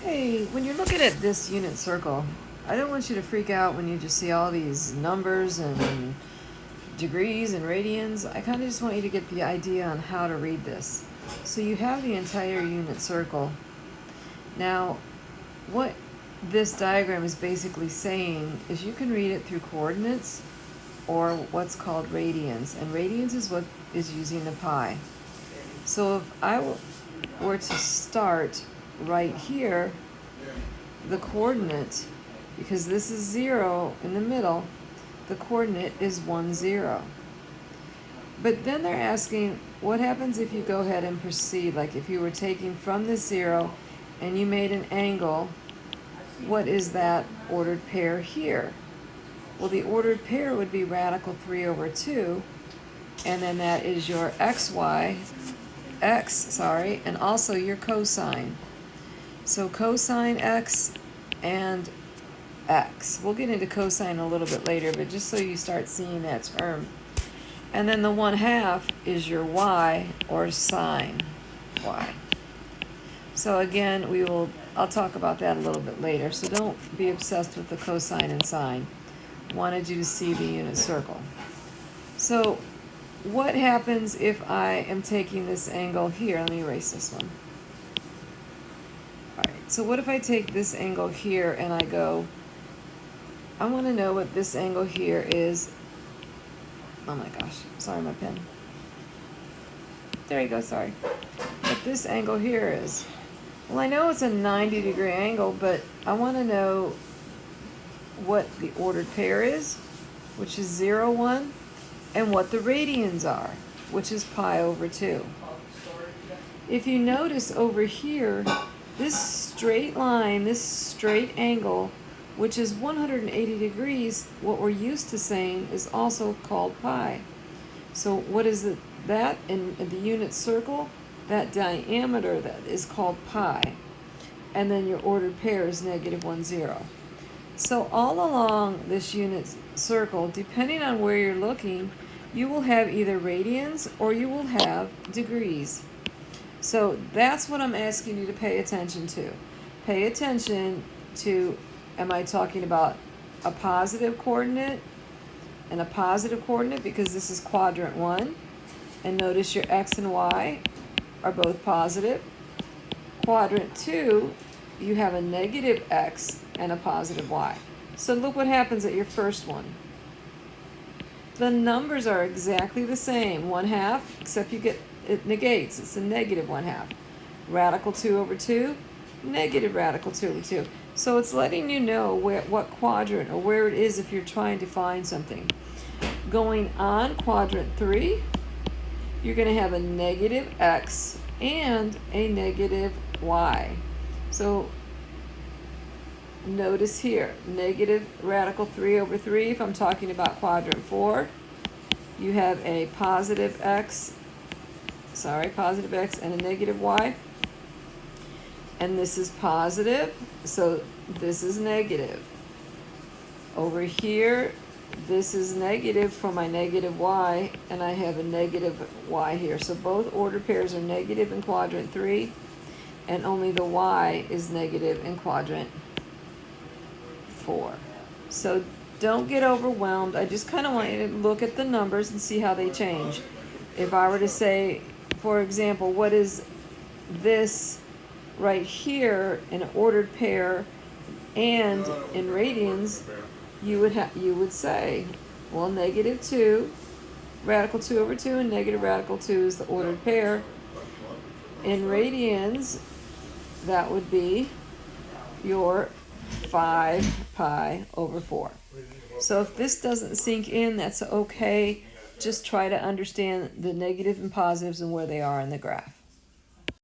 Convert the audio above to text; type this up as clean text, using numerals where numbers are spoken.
Hey, when you're looking at this unit circle, I don't want you to freak out when you just see all these numbers and degrees and radians. I kind of just want you to get the idea on how to read this. So you have the entire unit circle. Now, what this diagram is basically saying is you can read it through coordinates or what's called radians. And radians is what is using the pi. So if I were to start right here, the coordinate, because this is 0 in the middle, the coordinate is 1, 0. But then they're asking, what happens if you go ahead and proceed? Like if you were taking from this 0 and you made an angle, what is that ordered pair here? Well, the ordered pair would be radical 3 over 2, and then that is your and also your cosine. So cosine x and x. We'll get into cosine a little bit later, but just so you start seeing that term. And then the 1/2 is your y, or sine y. So again, I'll talk about that a little bit later. So don't be obsessed with the cosine and sine. Wanted you to see the unit circle. So what happens if I am taking this angle here? Let me erase this one. All right, so what if I take this angle here and I go, I want to know what this angle here is. Oh my gosh, sorry, my pen. There you go, sorry. What this angle here is. Well, I know it's a 90-degree angle, but I want to know what the ordered pair is, which is 0, 1, and what the radians are, which is pi over 2. If you notice over here, this straight line, this straight angle, which is 180 degrees, what we're used to saying is also called pi. So what is it? That in the unit circle, that diameter that is called pi. And then your ordered pair is -1, 0. So all along this unit circle, depending on where you're looking, you will have either radians or you will have degrees. So that's what I'm asking you to pay attention to. Pay attention to, am I talking about a positive coordinate and a positive coordinate, because this is quadrant 1. And notice your x and y are both positive. Quadrant 2, you have a negative x and a positive y. So look what happens at your first one. The numbers are exactly the same, 1/2, except it negates, it's a -1/2. Radical 2 over 2, negative radical 2 over 2. So it's letting you know what quadrant or where it is if you're trying to find something. Going on quadrant 3, you're going to have a negative x and a negative y. So notice here, negative radical 3 over 3, if I'm talking about quadrant 4, you have a positive x and a negative y. And this is positive, so this is negative. Over here, this is negative for my negative y, and I have a negative y here. So both ordered pairs are negative in quadrant 3, and only the y is negative in quadrant 4. So don't get overwhelmed. I just kind of want you to look at the numbers and see how they change. If I were to say, for example, what is this right here in an ordered pair and in radians, you would say, well, -2, radical 2 over 2, and negative radical 2 is the ordered pair. In radians, that would be your 5 pi over 4. So if this doesn't sink in, that's okay. Just try to understand the negatives and positives and where they are in the graph.